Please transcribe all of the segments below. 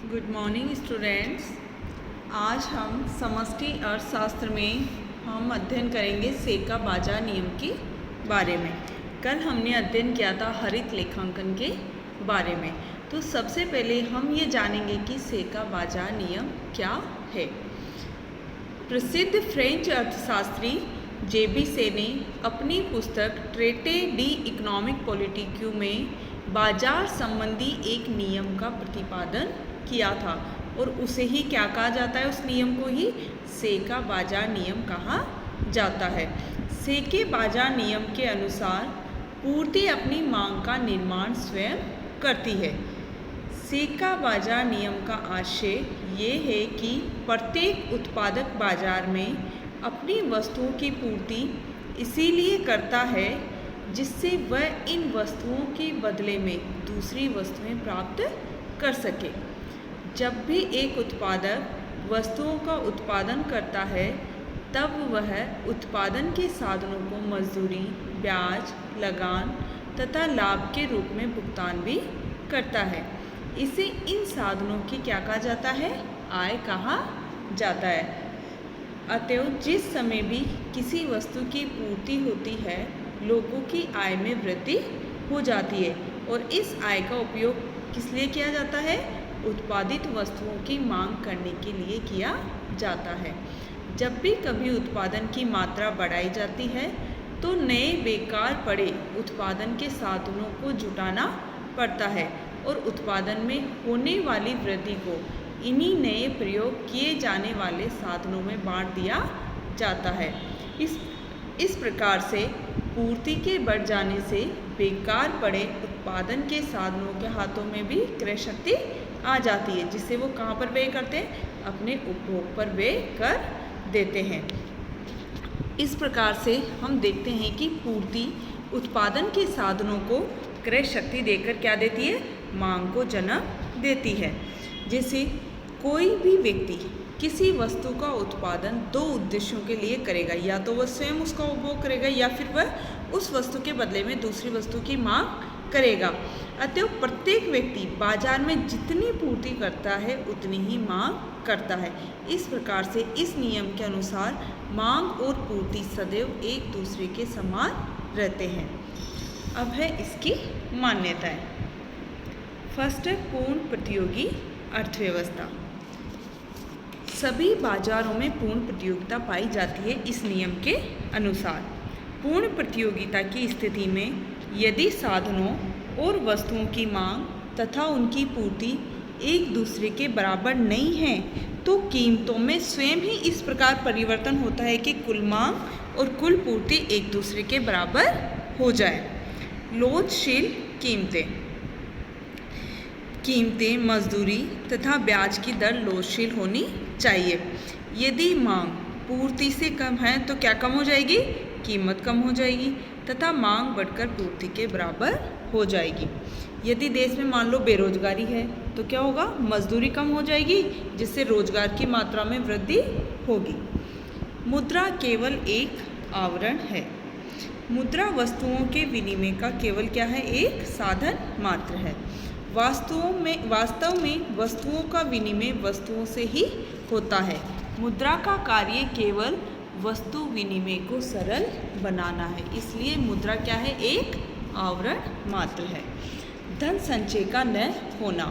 Good morning students. आज हम समष्टि अर्थशास्त्र में हम अध्ययन करेंगे सेका बाजार नियम के बारे में। कल हमने अध्ययन किया था हरित लेखांकन के बारे में। तो सबसे पहले हम ये जानेंगे कि सेका बाजार नियम क्या है। प्रसिद्ध फ्रेंच अर्थशास्त्री जेबी से ने अपनी पुस्तक ट्रेटे डी इकोनॉमिक पॉलिटिक्यू में बाजार संबंधी एक नियम का प्रतिपादन किया था और उसे ही क्या कहा जाता है, उस नियम को ही सेका बाजार नियम कहा जाता है। सेके बाजार नियम के अनुसार पूर्ति अपनी मांग का निर्माण स्वयं करती है। सेका बाजार नियम का आशय ये है कि प्रत्येक उत्पादक बाजार में अपनी वस्तुओं की पूर्ति इसीलिए करता है जिससे वह इन वस्तुओं के बदले में दूसरी वस्तुएं प्राप्त कर सके। जब भी एक उत्पादक वस्तुओं का उत्पादन करता है तब वह उत्पादन के साधनों को मजदूरी, ब्याज, लगान तथा लाभ के रूप में भुगतान भी करता है। इसे इन साधनों की क्या कहा जाता है, आय कहा जाता है। अतएव जिस समय भी किसी वस्तु की पूर्ति होती है लोगों की आय में वृद्धि हो जाती है और इस आय का उपयोग किस लिए किया जाता है, उत्पादित वस्तुओं की मांग करने के लिए किया जाता है। जब भी कभी उत्पादन की मात्रा बढ़ाई जाती है तो नए बेकार पड़े उत्पादन के साधनों को जुटाना पड़ता है और उत्पादन में होने वाली वृद्धि को इन्हीं नए प्रयोग किए जाने वाले साधनों में बांट दिया जाता है। इस प्रकार से पूर्ति के बढ़ जाने से बेकार पड़े उत्पादन के साधनों के हाथों में भी क्रय शक्ति आ जाती है, जिससे वो कहाँ पर व्यय करते हैं, अपने उपभोग पर व्यय कर देते हैं। इस प्रकार से हम देखते हैं कि पूर्ति उत्पादन के साधनों को क्रय शक्ति देकर क्या देती है, मांग को जन्म देती है। जैसे कोई भी व्यक्ति किसी वस्तु का उत्पादन दो उद्देश्यों के लिए करेगा, या तो वह स्वयं उसका उपभोग करेगा या फिर वह उस वस्तु के बदले में दूसरी वस्तु की मांग करेगा। अतः प्रत्येक व्यक्ति बाजार में जितनी पूर्ति करता है उतनी ही मांग करता है। इस प्रकार से इस नियम के अनुसार मांग और पूर्ति सदैव एक दूसरे के समान रहते हैं। अब है इसकी मान्यताएं। फर्स्ट है पूर्ण प्रतियोगी अर्थव्यवस्था। सभी बाजारों में पूर्ण प्रतियोगिता पाई जाती है इस नियम के अनुसार। पूर्ण प्रतियोगिता की स्थिति में यदि साधनों और वस्तुओं की मांग तथा उनकी पूर्ति एक दूसरे के बराबर नहीं है तो कीमतों में स्वयं ही इस प्रकार परिवर्तन होता है कि कुल मांग और कुल पूर्ति एक दूसरे के बराबर हो जाए। लोचशील कीमतें, मजदूरी तथा ब्याज की दर लोचशील होनी चाहिए। यदि मांग पूर्ति से कम है तो क्या कम हो जाएगी, कीमत कम हो जाएगी तथा मांग बढ़कर पूर्ति के बराबर हो जाएगी। यदि देश में मान लो बेरोजगारी है तो क्या होगा, मजदूरी कम हो जाएगी जिससे रोजगार की मात्रा में वृद्धि होगी। मुद्रा केवल एक आवरण है। मुद्रा वस्तुओं के विनिमय का केवल क्या है, एक साधन मात्र है। वास्तव में वस्तुओं का विनिमय वस्तुओं से ही होता है। मुद्रा का कार्य केवल वस्तु विनिमय को सरल बनाना है, इसलिए मुद्रा क्या है, एक आवरण मात्र है। धन संचय का न होना।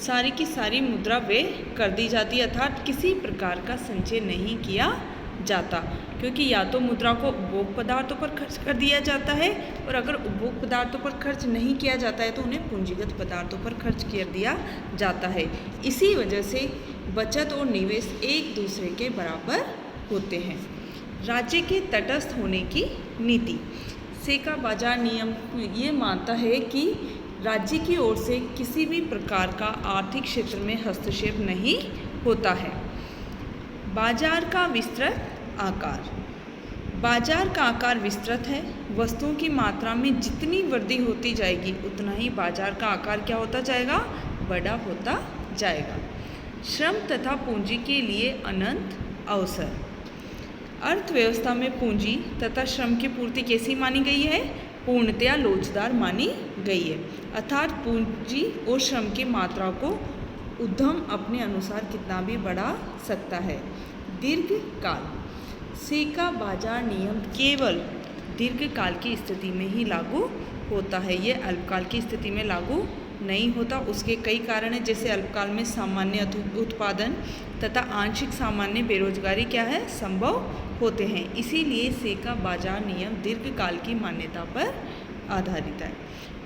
सारी की सारी मुद्रा व्यय कर दी जाती है, अर्थात किसी प्रकार का संचय नहीं किया जाता, क्योंकि या तो मुद्रा को उपभोग पदार्थों पर खर्च कर दिया जाता है और अगर उपभोग पदार्थों पर खर्च नहीं किया जाता है तो उन्हें पूंजीगत पदार्थों पर खर्च कर दिया जाता है। इसी वजह से बचत और निवेश एक दूसरे के बराबर होते हैं। राज्य के तटस्थ होने की नीति। सेका बाजार नियम ये मानता है कि राज्य की ओर से किसी भी प्रकार का आर्थिक क्षेत्र में हस्तक्षेप नहीं होता है। बाजार का विस्तृत आकार। बाजार का आकार विस्तृत है। वस्तुओं की मात्रा में जितनी वृद्धि होती जाएगी उतना ही बाजार का आकार क्या होता जाएगा, बड़ा होता जाएगा। श्रम तथा पूंजी के लिए अनंत अवसर। अर्थव्यवस्था में पूंजी तथा श्रम की पूर्ति कैसी मानी गई है, पूर्णतया लोचदार मानी गई है, अर्थात पूंजी और श्रम की मात्रा को उद्यम अपने अनुसार कितना भी बढ़ा सकता है। दीर्घकाल, सेका बाजार नियम केवल दीर्घकाल की स्थिति में ही लागू होता है, ये अल्पकाल की स्थिति में लागू नहीं होता। उसके कई कारण हैं, जैसे अल्पकाल में सामान्य उत्पादन तथा आंशिक सामान्य बेरोजगारी क्या है, संभव होते हैं। इसीलिए सेका बाजार नियम दीर्घकाल की मान्यता पर आधारित है।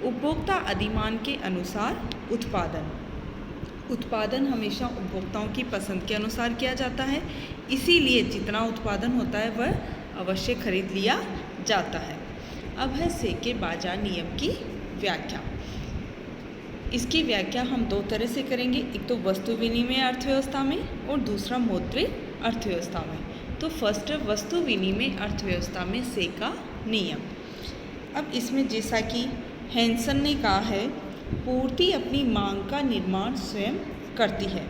उपभोक्ता अधिमान के अनुसार उत्पादन हमेशा उपभोक्ताओं की पसंद के अनुसार किया जाता है, इसीलिए जितना उत्पादन होता है वह अवश्य खरीद लिया जाता है। अब है सेके बाजार नियम की व्याख्या। इसकी व्याख्या हम दो तरह से करेंगे, एक तो वस्तु विनिमय अर्थव्यवस्था में और दूसरा मौद्रिक अर्थव्यवस्था में। तो फर्स्ट वस्तु विनिमय अर्थव्यवस्था में सेका नियम। अब इसमें जैसा कि हैंसन ने कहा है, पूर्ति अपनी मांग का निर्माण स्वयं करती है।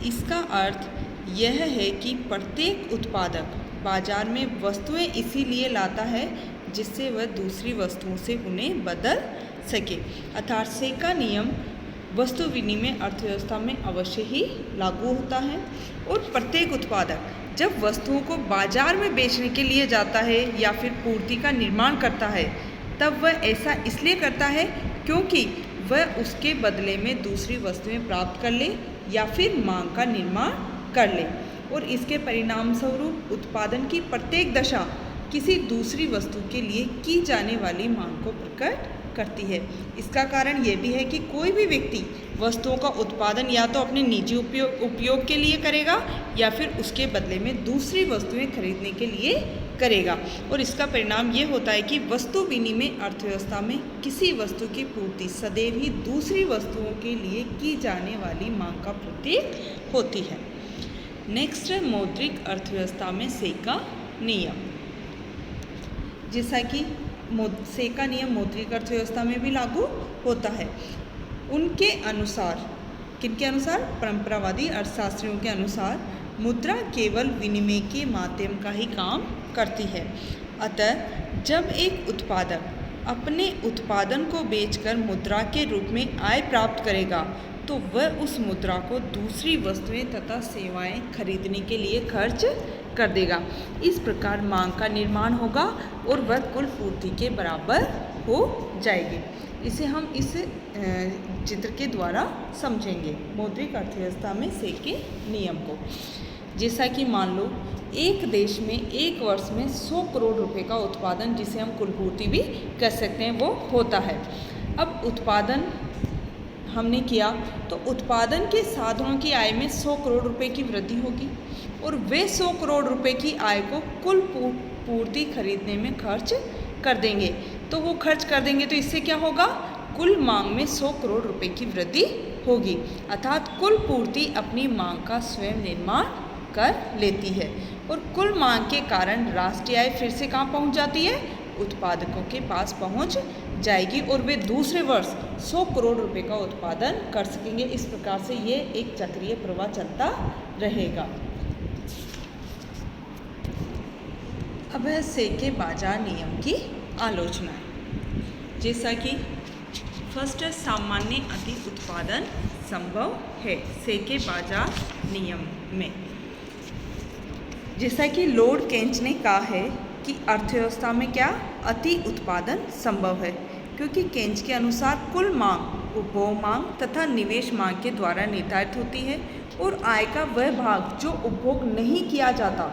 इसका अर्थ यह है कि प्रत्येक उत्पादक बाजार में वस्तुएं इसीलिए लाता है जिससे वह दूसरी वस्तुओं से उन्हें बदल सके। अर्थात सेका नियम वस्तु विनिमय अर्थव्यवस्था में अवश्य ही लागू होता है। और प्रत्येक उत्पादक जब वस्तुओं को बाजार में बेचने के लिए जाता है या फिर पूर्ति का निर्माण करता है, तब वह ऐसा इसलिए करता है क्योंकि वह उसके बदले में दूसरी वस्तुएं प्राप्त कर ले या फिर मांग का निर्माण कर ले, और इसके परिणाम स्वरूप उत्पादन की प्रत्येक दशा किसी दूसरी वस्तु के लिए की जाने वाली मांग को प्रकट करती है। इसका कारण यह भी है कि कोई भी व्यक्ति वस्तुओं का उत्पादन या तो अपने निजी उपयोग के लिए करेगा या फिर उसके बदले में दूसरी वस्तुएं खरीदने के लिए करेगा, और इसका परिणाम ये होता है कि वस्तु विनिमय अर्थव्यवस्था में किसी वस्तु की पूर्ति सदैव ही दूसरी वस्तुओं के लिए की जाने वाली मांग का प्रतीक होती है। नेक्स्ट है मौद्रिक अर्थव्यवस्था में सेका नियम। जैसा कि सेका नियम मौद्रिक अर्थव्यवस्था में भी लागू होता है। उनके अनुसार, किनके अनुसार, परंपरावादी अर्थशास्त्रियों के अनुसार मुद्रा केवल विनिमय के माध्यम का ही काम करती है। अतः जब एक उत्पादक अपने उत्पादन को बेचकर मुद्रा के रूप में आय प्राप्त करेगा तो वह उस मुद्रा को दूसरी वस्तुएं तथा सेवाएं खरीदने के लिए खर्च कर देगा। इस प्रकार मांग का निर्माण होगा और वह कुल पूर्ति के बराबर हो जाएगी। इसे हम इस चित्र के द्वारा समझेंगे मौद्रिक अर्थव्यवस्था में सेके नियम को। जैसा कि मान लो एक देश में एक वर्ष में 100 करोड़ रुपए का उत्पादन, जिसे हम कुल पूर्ति भी कह सकते हैं, वो होता है। अब उत्पादन हमने किया तो उत्पादन के साधनों की आय में 100 करोड़ रुपए की वृद्धि होगी और वे 100 करोड़ रुपए की आय को कुल पूर्ति खरीदने में खर्च कर देंगे। तो वो खर्च कर देंगे तो इससे क्या होगा, कुल मांग में 100 करोड़ रुपए की वृद्धि होगी। अर्थात कुल पूर्ति अपनी मांग का स्वयं निर्माण कर लेती है और कुल मांग के कारण राष्ट्रीय आय फिर से कहाँ पहुँच जाती है, उत्पादकों के पास पहुँच जाएगी और वे दूसरे वर्ष 100 करोड़ रुपए का उत्पादन कर सकेंगे। इस प्रकार से ये एक चक्रीय प्रवाह चलता रहेगा। अब है सेके बाजार नियम की आलोचना। जैसा कि फर्स्ट है सामान्य अति उत्पादन संभव है सेके बाजार नियम में। जैसा कि लॉर्ड केंज ने कहा है कि अर्थव्यवस्था में क्या अति उत्पादन संभव है, क्योंकि केंज के अनुसार कुल मांग उपभोग मांग तथा निवेश मांग के द्वारा निर्धारित होती है और आय का वह भाग जो उपभोग नहीं किया जाता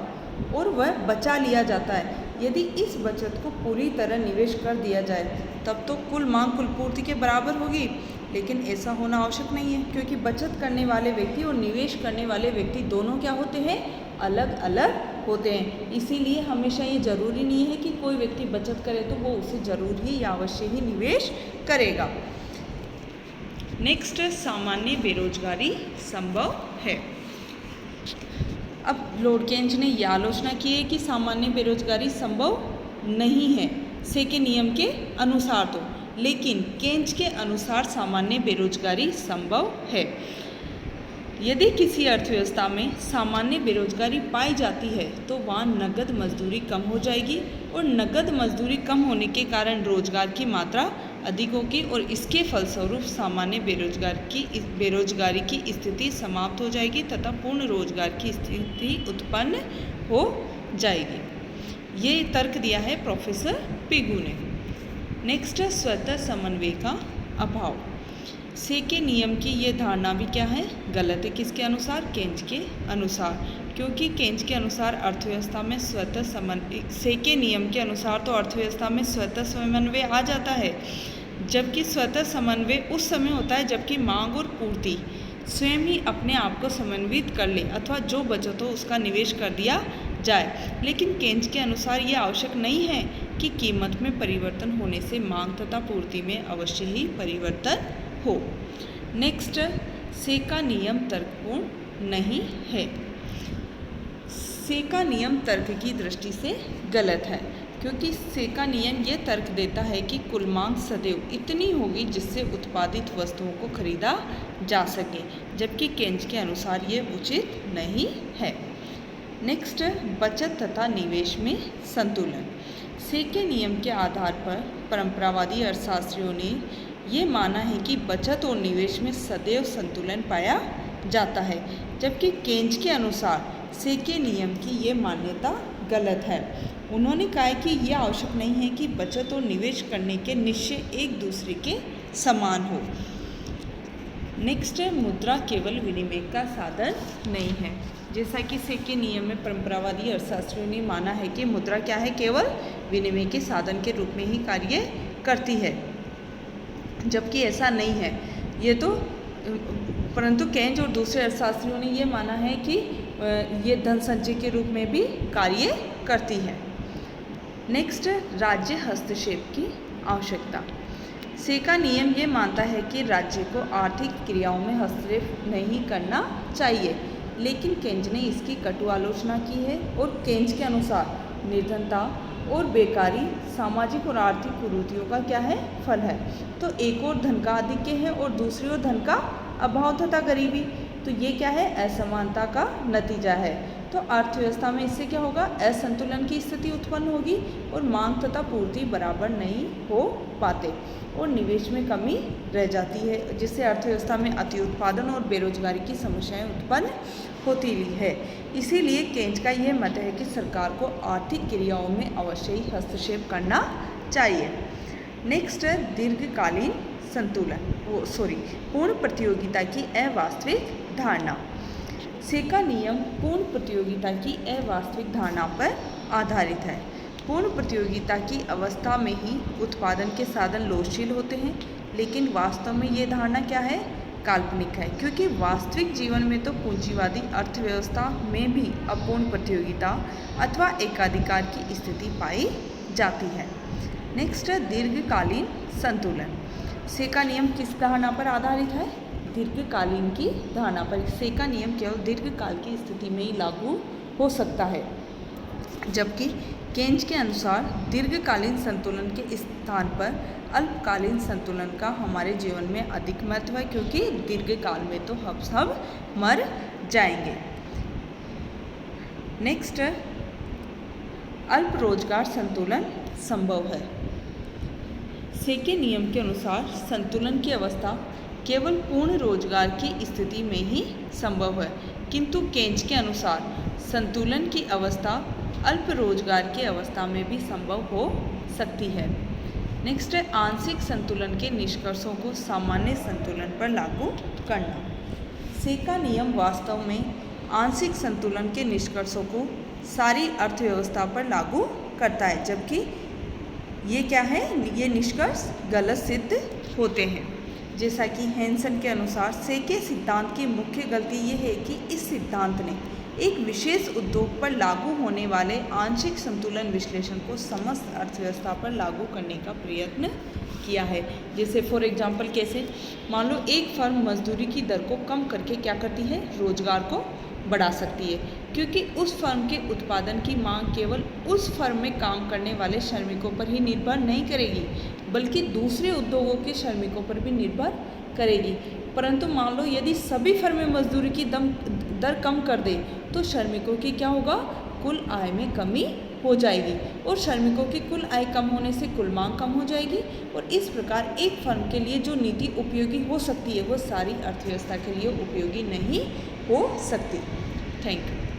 और वह बचा लिया जाता है। यदि इस बचत को पूरी तरह निवेश कर दिया जाए तब तो कुल मांग कुल पूर्ति के बराबर होगी, लेकिन ऐसा होना आवश्यक नहीं है, क्योंकि बचत करने वाले व्यक्ति और निवेश करने वाले व्यक्ति दोनों क्या होते हैं, अलग अलग होते हैं। इसीलिए हमेशा ये जरूरी नहीं है कि कोई व्यक्ति बचत करे तो वो उसे जरूर ही या अवश्य ही निवेश करेगा। नेक्स्ट सामान्य बेरोजगारी संभव है। अब लॉर्ड केंज ने यह आलोचना की है कि सामान्य बेरोजगारी संभव नहीं है सेके नियम के अनुसार तो, लेकिन केंज के अनुसार सामान्य बेरोजगारी संभव है। यदि किसी अर्थव्यवस्था में सामान्य बेरोजगारी पाई जाती है तो वहाँ नगद मजदूरी कम हो जाएगी और नगद मजदूरी कम होने के कारण रोजगार की मात्रा अधिक होगी और इसके फलस्वरूप सामान्य बेरोजगारी की स्थिति समाप्त हो जाएगी तथा पूर्ण रोजगार की स्थिति उत्पन्न हो जाएगी। ये तर्क दिया है प्रोफेसर पिगू ने। नेक्स्ट है स्वतः समन्वय का अभाव। से के नियम की ये धारणा भी क्या है, गलत है। किसके अनुसार? केंज के अनुसार, क्योंकि केंज के अनुसार अर्थव्यवस्था में स्वतः समन्वय, से के नियम के अनुसार तो अर्थव्यवस्था में स्वतः समन्वय आ जाता है, जबकि स्वतः समन्वय उस समय होता है जबकि मांग और पूर्ति स्वयं ही अपने आप को समन्वित कर ले अथवा जो बचत हो उसका निवेश कर दिया जाए। लेकिन केंज के अनुसार ये आवश्यक नहीं है कि कीमत में परिवर्तन होने से मांग तथा पूर्ति में अवश्य ही परिवर्तन हो। नेक्स्ट, से का नियम तर्कपूर्ण नहीं है। से का नियम तर्क की दृष्टि से गलत है, क्योंकि से का नियम ये तर्क देता है कि कुल मांग सदैव इतनी होगी जिससे उत्पादित वस्तुओं को खरीदा जा सके, जबकि केंज के अनुसार ये उचित नहीं है। नेक्स्ट, बचत तथा निवेश में संतुलन। से के नियम के आधार पर परंपरावादी अर्थशास्त्रियों ने ये माना है कि बचत और निवेश में सदैव संतुलन पाया जाता है, जबकि केंज के अनुसार से के नियम की ये मान्यता गलत है। उन्होंने कहा कि यह आवश्यक नहीं है कि बचत और निवेश करने के निश्चय एक दूसरे के समान हो। नेक्स्ट है, मुद्रा केवल विनिमय का साधन नहीं है। जैसा कि से के नियम में परंपरावादी अर्थशास्त्रियों ने माना है कि मुद्रा क्या है, केवल विनिमय के साधन के रूप में ही कार्य करती है, जबकि ऐसा नहीं है। ये तो परंतु केंज और दूसरे अर्थशास्त्रियों ने ये माना है कि ये धन संचय के रूप में भी कार्य करती है। नेक्स्ट, राज्य हस्तक्षेप की आवश्यकता। से का नियम ये मानता है कि राज्य को आर्थिक क्रियाओं में हस्तक्षेप नहीं करना चाहिए, लेकिन केंज ने इसकी कटु आलोचना की है और केंज के अनुसार निर्धनता और बेकारी सामाजिक और आर्थिक कुरीतियों का क्या है, फल है। तो एक और धन का आधिक्य है और दूसरी ओर धन का अभाव तथा गरीबी, तो ये क्या है, असमानता का नतीजा है। तो अर्थव्यवस्था में इससे क्या होगा, असंतुलन की स्थिति उत्पन्न होगी और मांग तथा पूर्ति बराबर नहीं हो पाते और निवेश में कमी रह जाती है, जिससे अर्थव्यवस्था में अति उत्पादन और बेरोजगारी की समस्याएं उत्पन्न होती है। इसीलिए केंज का यह मत है कि सरकार को आर्थिक क्रियाओं में अवश्य ही हस्तक्षेप करना चाहिए। नेक्स्ट है, दीर्घकालीन संतुलन पूर्ण प्रतियोगिता की अवास्तविक धारणा। से का नियम पूर्ण प्रतियोगिता की अवास्तविक धारणा पर आधारित है। पूर्ण प्रतियोगिता की अवस्था में ही उत्पादन के साधन लोचशील होते हैं, लेकिन वास्तव में ये धारणा क्या है, काल्पनिक है, क्योंकि वास्तविक जीवन में तो पूंजीवादी अर्थव्यवस्था में भी अपूर्ण प्रतियोगिता अथवा एकाधिकार की स्थिति पाई जाती है। नेक्स्ट है, दीर्घकालीन संतुलन। से का नियम किस धारणा पर आधारित है, दीर्घकालीन की धारणा पर। से का नियम केवल दीर्घकाल की स्थिति में ही लागू हो सकता है, जबकि केंज के अनुसार दीर्घकालीन संतुलन के स्थान पर अल्पकालीन संतुलन का हमारे जीवन में अधिक महत्व है, क्योंकि दीर्घकाल में तो हम सब मर जाएंगे। नेक्स्ट, अल्प रोजगार संतुलन संभव है। से के नियम के अनुसार संतुलन की अवस्था केवल पूर्ण रोजगार की स्थिति में ही संभव है, किंतु केंज के अनुसार संतुलन की अवस्था अल्प रोजगार की अवस्था में भी संभव हो सकती है। नेक्स्ट है, आंशिक संतुलन के निष्कर्षों को सामान्य संतुलन पर लागू करना। से का नियम वास्तव में आंशिक संतुलन के निष्कर्षों को सारी अर्थव्यवस्था पर लागू करता है, जबकि ये क्या है, ये निष्कर्ष गलत सिद्ध होते हैं। जैसा कि हैंसन के अनुसार से के सिद्धांत की मुख्य गलती ये है कि इस सिद्धांत ने एक विशेष उद्योग पर लागू होने वाले आंशिक संतुलन विश्लेषण को समस्त अर्थव्यवस्था पर लागू करने का प्रयत्न किया है। जैसे फॉर एग्जांपल कैसे, मान लो एक फर्म मजदूरी की दर को कम करके क्या करती है, रोजगार को बढ़ा सकती है, क्योंकि उस फर्म के उत्पादन की मांग केवल उस फर्म में काम करने वाले श्रमिकों पर ही निर्भर नहीं करेगी, बल्कि दूसरे उद्योगों के श्रमिकों पर भी निर्भर करेगी। परंतु मान लो यदि सभी फर्में मजदूरी की दर कम कर दे तो श्रमिकों की क्या होगा, कुल आय में कमी हो जाएगी और श्रमिकों की कुल आय कम होने से कुल मांग कम हो जाएगी और इस प्रकार एक फर्म के लिए जो नीति उपयोगी हो सकती है वो सारी अर्थव्यवस्था के लिए उपयोगी नहीं हो सकती। Thank you.